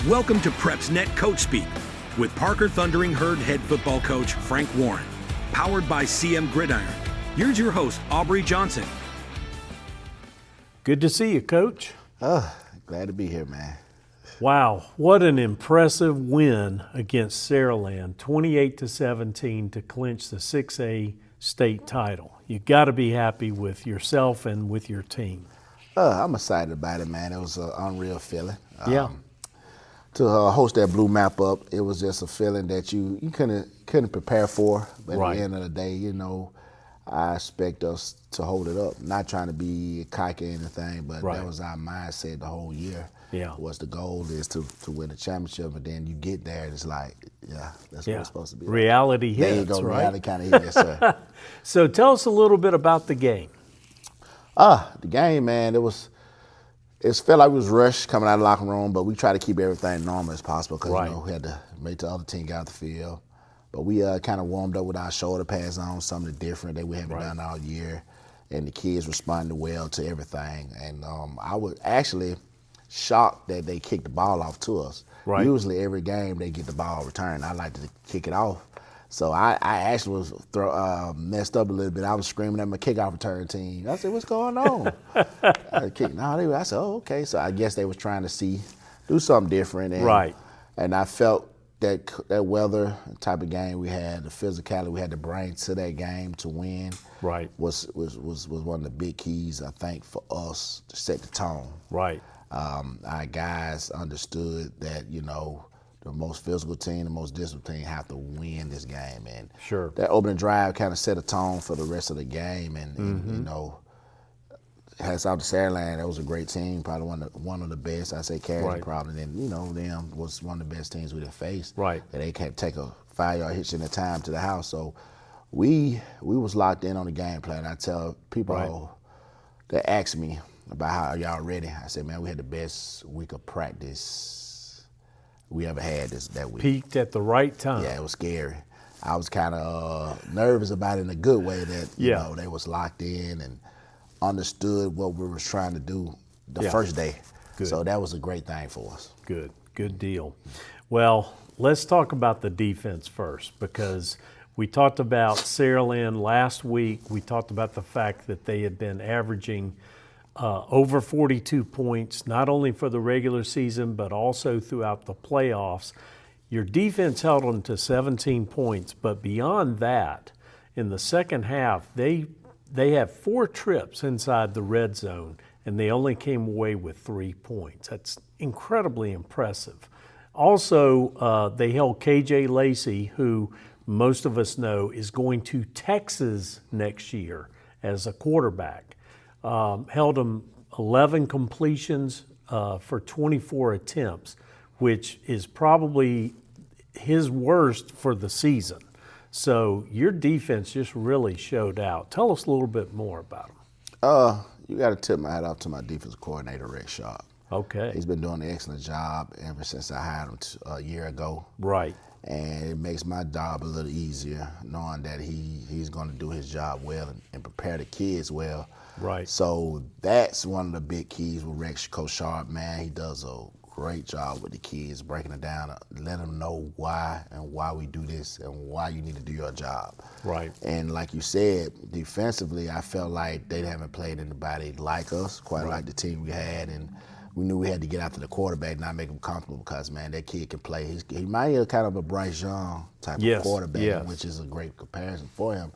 Welcome to PrepsNet Coach Speak with Parker Thundering Herd head football coach Frank Warren. Powered by CM Gridiron. Here's your host, Aubrey Johnson. Good to see you, Coach. Glad to be here, man. Wow, what an impressive win against Saraland, 28-17 to clinch the 6A state title. You got to be happy with yourself and with your team. I'm excited about it, man. It was an unreal feeling. Yeah. To host that Blue Map up, it was just a feeling that you couldn't prepare for. But Right. at the end of the day, I expect us to hold it up. Not trying to be cocky or anything, but Right. that was our mindset the whole year. Yeah. Was the goal is to win the championship, but then you get there and it's like, that's what it's supposed to be. Reality hits, there you go, right? reality kind of hit, yes, sir. So tell us a little bit about the game. The game, man, it felt like we was rushed coming out of the locker room, but we tried to keep everything normal as possible because Right. we had to make the other team get out the field. But we kind of warmed up with our shoulder pads on, something different that we haven't done all year, and the kids responded well to everything. And I was actually shocked that they kicked the ball off to us. Right. Usually every game they get the ball returned. I like to kick it off. So I actually was messed up a little bit. I was screaming at my kickoff return team. I said, "What's going on?" I said, "Oh, okay." So I guess they was trying to do something different. And, Right. And I felt that weather type of game we had, the physicality we had to bring to that game to win, Right. was one of the big keys, I think, for us to set the tone. Right. Our guys understood that, the most physical team, the most disciplined team have to win this game. And Sure. that opening drive kind of set a tone for the rest of the game. And hats off to Saraland. That was a great team, probably one of the best. I say Carriage Right. probably. And, them was one of the best teams we have faced. Right. And they can't take a 5-yard hitch in the time to the house. So we was locked in on the game plan. I tell people that ask me about how y'all ready. I said, man, we had the best week of practice we ever had that week. Peaked at the right time. Yeah, it was scary. I was kind of nervous about it in a good way that, they was locked in and understood what we was trying to do the first day. Good. So that was a great thing for us. Good deal. Well, let's talk about the defense first, because we talked about Saraland last week. We talked about the fact that they had been averaging over 42 points, not only for the regular season, but also throughout the playoffs. Your defense held them to 17 points, but beyond that, in the second half, they had 4 trips inside the red zone, and they only came away with 3 points. That's incredibly impressive. Also, they held KJ Lacey, who most of us know is going to Texas next year as a quarterback. Held him 11 completions for 24 attempts, which is probably his worst for the season. So your defense just really showed out. Tell us a little bit more about him. You got to tip my hat off to my defensive coordinator, Rick Sharp. Okay. He's been doing an excellent job ever since I hired him a year ago. Right. And it makes my job a little easier knowing that he's going to do his job well and prepare the kids well. Right. So that's one of the big keys with Rex Coach Sharp, man. He does a great job with the kids, breaking it down, let them know why we do this and why you need to do your job. Right. And like you said, defensively, I felt like they haven't played anybody like us, quite like the team we had, and we knew we had to get after the quarterback, not make him comfortable because, man, that kid can play. He might be kind of a Bryce Young type of quarterback, which is a great comparison for him.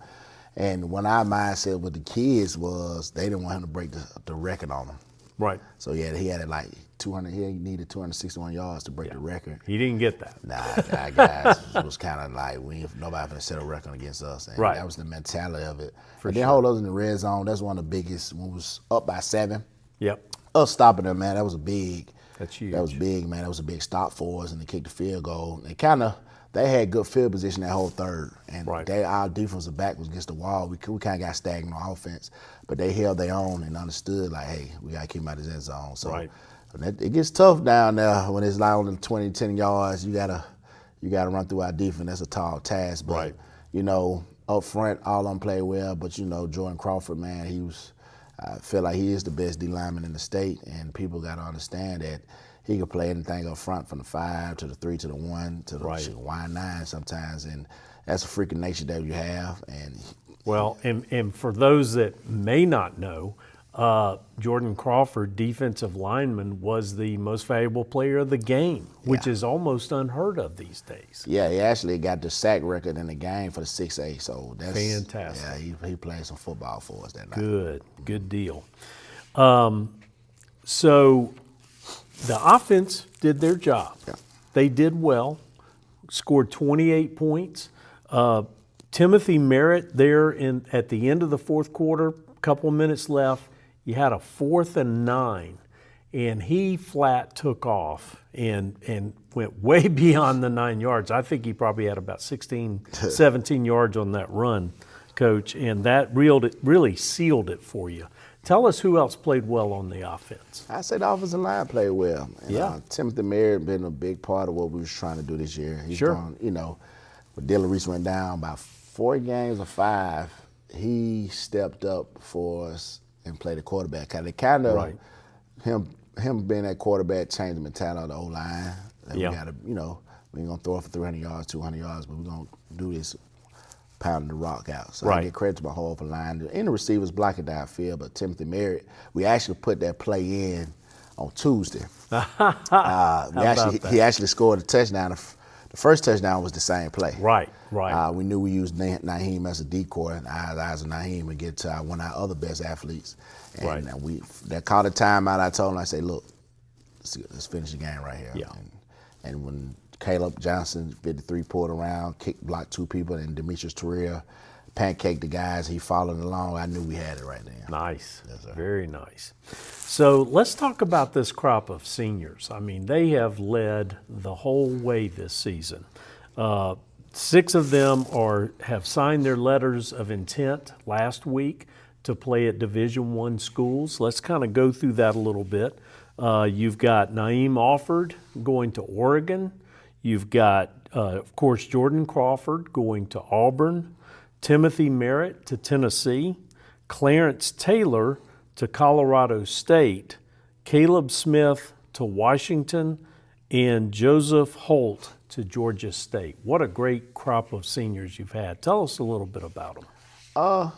And when our mindset with the kids was they didn't want him to break the record on them. Right. So he had like 200. He needed 261 yards to break the record. He didn't get that. Nah, guys was kind of like nobody gonna set a record against us. And that was the mentality of it. And then hold us in the red zone. That's one of the biggest. When we was up by 7. Yep. Us stopping them, man. That was big. That's huge. That was big, man. That was a big stop for us, and they kicked the field goal. And they had good field position that whole third, and our defensive back was against the wall. We kind of got stagnant on offense, but they held their own and understood, like, hey, we got to keep them out of the end zone. So it gets tough down there when it's like on the 20, 10 yards. You gotta run through our defense. That's a tall task. But, up front, all of them play well. But, Jordan Crawford, man, I feel like he is the best D lineman in the state, and people got to understand that he can play anything up front from the 5 to the 3 to the 1 to the Right. wide 9 sometimes, and that's a freaking nature that you have. And Well, and for those that may not know, Jordan Crawford, defensive lineman, was the most valuable player of the game, which is almost unheard of these days. yeah, he actually got the sack record in the game for the 6A, so that's Fantastic. Yeah, he played some football for us that night. Good deal. So the offense did their job. Yeah. They did well, scored 28 points. Timothy Merritt there at the end of the fourth quarter, couple of minutes left, you had a 4th and 9, and he flat took off and went way beyond the 9 yards. I think he probably had about 16, 17 yards on that run, Coach, and that really sealed it for you. Tell us who else played well on the offense. I say the offensive line played well. And, Timothy Merritt been a big part of what we was trying to do this year. He's done, when Dylan Reese went down about 4 games or 5, he stepped up for us and played the quarterback. Him being that quarterback changed the mentality of the O-line. We got to, we ain't gonna throw it for 300 yards, 200 yards, but we're gonna do this pounding the rock out. So I get credit to my whole offensive line. And the receivers blocking downfield, but Timothy Merritt, we actually put that play in on Tuesday. He actually scored a touchdown. The first touchdown was the same play. Right. We knew we used Naheem as a decoy, and eyes on Naheem and get to one of our other best athletes. And that called a timeout. I told him, I said, look, let's finish the game right here. Yeah. And when Caleb Johnson, 53, pulled around, blocked 2 people, and Demetrius Torreira pancaked the guys, he followed along, I knew we had it right there. Nice. Yes, sir. Very nice. So let's talk about this crop of seniors. I mean, they have led the whole way this season. 6 of them have signed their letters of intent last week to play at Division I schools. Let's kind of go through that a little bit. You've got Naeem Offord going to Oregon. You've got, of course, Jordan Crawford going to Auburn, Timothy Merritt to Tennessee, Clarence Taylor to Colorado State, Caleb Smith to Washington, and Joseph Holt to Georgia State. What a great crop of seniors you've had. Tell us a little bit about them.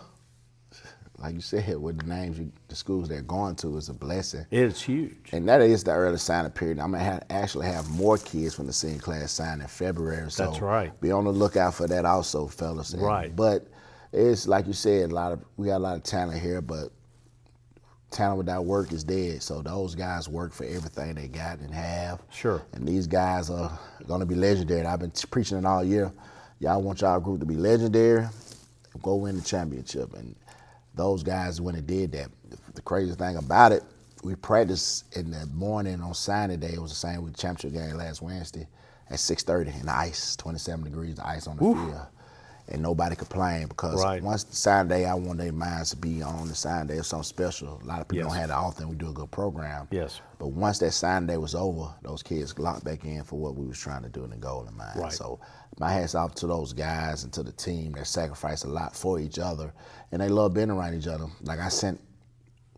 Like you said, with the names, the schools they're going to is a blessing. It's huge. And that is the early signing period. I'm going to actually have more kids from the senior class sign in February. So that's right. Be on the lookout for that also, fellas. Right. But it's like you said, we got a lot of talent here, but talent without work is dead. So those guys work for everything they got and have. Sure. And these guys are going to be legendary. I've been preaching it all year. Y'all want y'all group to be legendary, go win the championship. And those guys, when they did that, the crazy thing about it, we practiced in the morning on signing day. It was the same with the championship game last Wednesday at 6:30 in the ice, 27 degrees, the ice on the field. And nobody complained because once the sign day, I want their minds to be on the sign day. It's something special. A lot of people don't have that often. We do a good program. Yes. But once that sign day was over, those kids locked back in for what we was trying to do in the goal in mind. Right. So my hat's off to those guys and to the team that sacrifice a lot for each other. And they love being around each other. Like I sent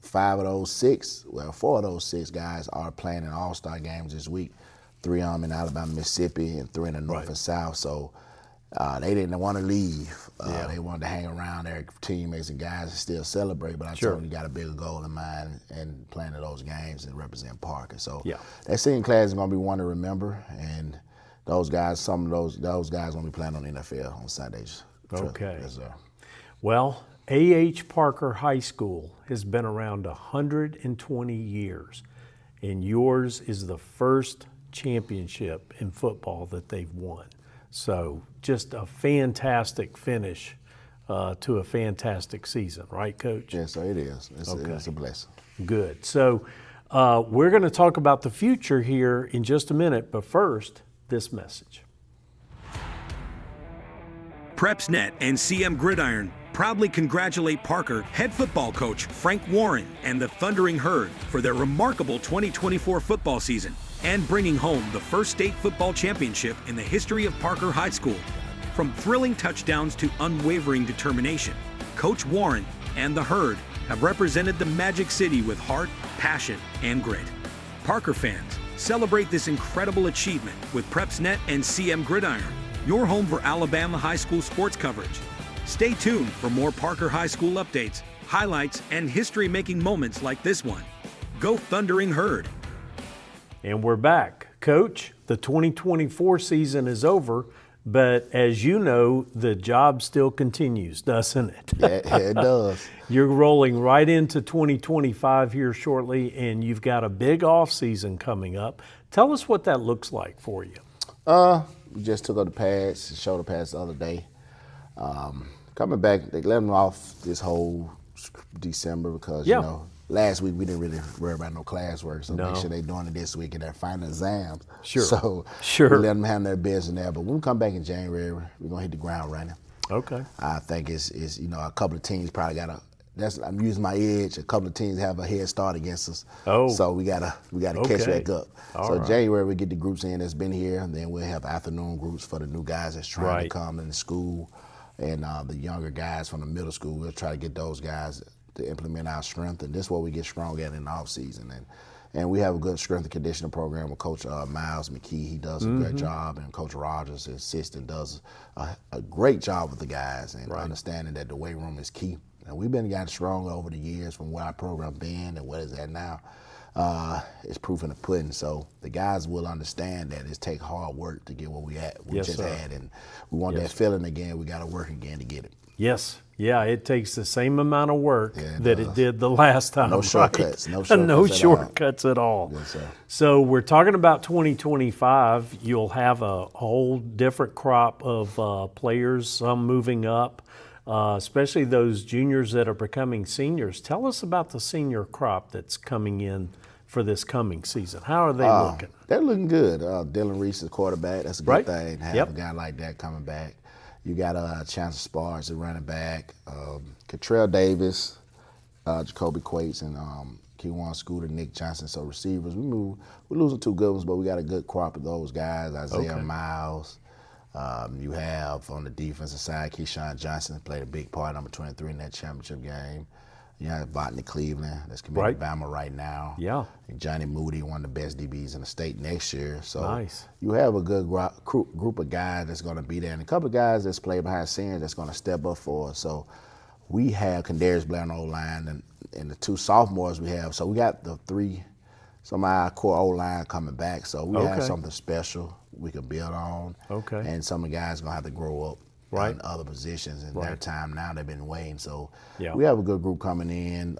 4 of those 6 guys are playing in all-star games this week. 3 of them in Alabama, Mississippi, and 3 in the North and South. So they didn't want to leave. They wanted to hang around their teammates and guys and still celebrate. But I told them you got a bigger goal in mind and playing in those games and represent Parker. So that senior class is going to be one to remember. And those guys, some of those guys going to be playing on the NFL on Sundays. Okay. Yes, sir. Well, A.H. Parker High School has been around 120 years, and yours is the first championship in football that they've won. So just a fantastic finish to a fantastic season, right, Coach? Yes, sir, it is. It's a blessing. Good. So we're going to talk about the future here in just a minute, but first, this message. PrepsNet and CM Gridiron proudly congratulate Parker head football coach Frank Warren and the Thundering Herd for their remarkable 2024 football season and bringing home the first state football championship in the history of Parker High School. From thrilling touchdowns to unwavering determination, Coach Warren and the Herd have represented the Magic City with heart, passion, and grit. Parker fans, Celebrate this incredible achievement with PrepsNet and CM Gridiron, your home for Alabama high school sports coverage. Stay tuned for more Parker High School updates, highlights, and history-making moments like this one. Go Thundering Herd! And we're back. Coach, the 2024 season is over, but as you know, the job still continues, doesn't it? Yeah, it does. You're rolling right into 2025 here shortly, and you've got a big off season coming up. Tell us what that looks like for you. We just took up the pads, shoulder pads the other day. Coming back, they let them off this whole December because, you know, last week we didn't really worry about no classwork, so make sure they're doing it this week in their final exams. So we let them have their business there. But when we come back in January, we're going to hit the ground running. Okay. I think it's you know, a couple of teams probably got I'm using my edge. A couple of teams have a head start against us. So we gotta catch back up. January we get the groups in that's been here, and then we'll have afternoon groups for the new guys that's trying to come into school, and the younger guys from the middle school. We'll try to get those guys to implement our strength, and this is what we get strong at in the off season. And we have a good strength and conditioning program with Coach Miles McKee. He does a great job, and Coach Rogers, his assistant, does a great job with the guys, and understanding that the weight room is key. And we've been getting stronger over the years from where our program been and what it's at now. It's proof in the pudding. So the guys will understand that it takes hard work to get where we at. We just had, and we want that feeling again. We got to work again to get it. Yes. Yeah, it takes the same amount of work that it did the last time. No shortcuts. No shortcuts at all. Yes, sir. So we're talking about 2025. You'll have a whole different crop of players, some moving up, especially those juniors that are becoming seniors. Tell us about the senior crop that's coming in for this coming season. How are they looking? They're looking good. Dylan Reese is quarterback. That's a good thing to have a guy like that coming back. You got Chancellor Sparks at running back, Catrell Davis, Jacoby Quates, and Keywan Scooter, Nick Johnson. So receivers, we're losing two good ones, but we got a good crop of those guys. Isaiah Miles. You have on the defensive side, Keyshawn Johnson played a big part, number 23 in that championship game. You have Botany Cleveland, that's committed to Bama right now. Yeah. And Johnny Moody, one of the best DBs in the state next year. So you have a good group of guys that's going to be there, and a couple of guys that's played behind the scenes that's going to step up for us. So we have Kadarius Blair on the O-line, and the two sophomores we have. So we got the some of our core O-line coming back. So we have something special we can build on. And some of the guys are going to have to grow up in other positions in their time now. They've been waiting. So we have a good group coming in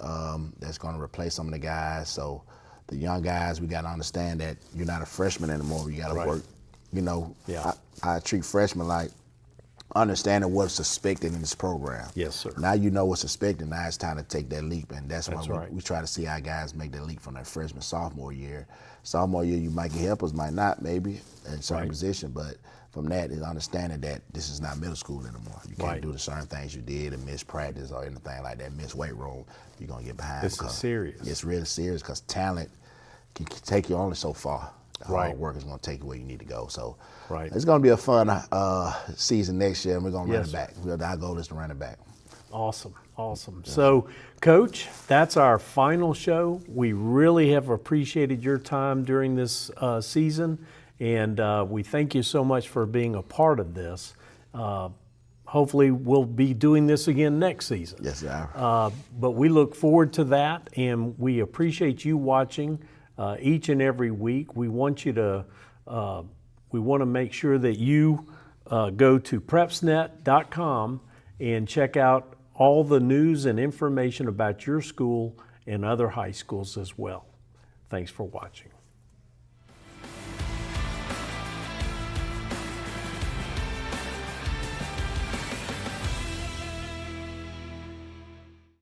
that's going to replace some of the guys. So the young guys, we got to understand that you're not a freshman anymore. You got to work. You know, I treat freshmen like understanding what's expected in this program. Yes, sir. Now you know what's expected. Now it's time to take that leap, and that's why we try to see our guys make that leap from their freshman, sophomore year. Sophomore year, you might get helpers, might not, maybe in certain position, but from that is understanding that this is not middle school anymore. You can't do the certain things you did and miss practice or anything like that, miss weight room. You're gonna get behind. This is serious. It's really serious because talent can take you only so far. Hard work is going to take you where you need to go. So it's going to be a fun season next year, and we're going to run it back. Our goal is to run it back. Awesome, awesome. So, Coach, that's our final show. We really have appreciated your time during this season, and we thank you so much for being a part of this. Hopefully, we'll be doing this again next season. Yes, sir. But we look forward to that, and we appreciate you watching each and every week. We want you to, we want to make sure that you go to PrepsNet.com and check out all the news and information about your school and other high schools as well. Thanks for watching.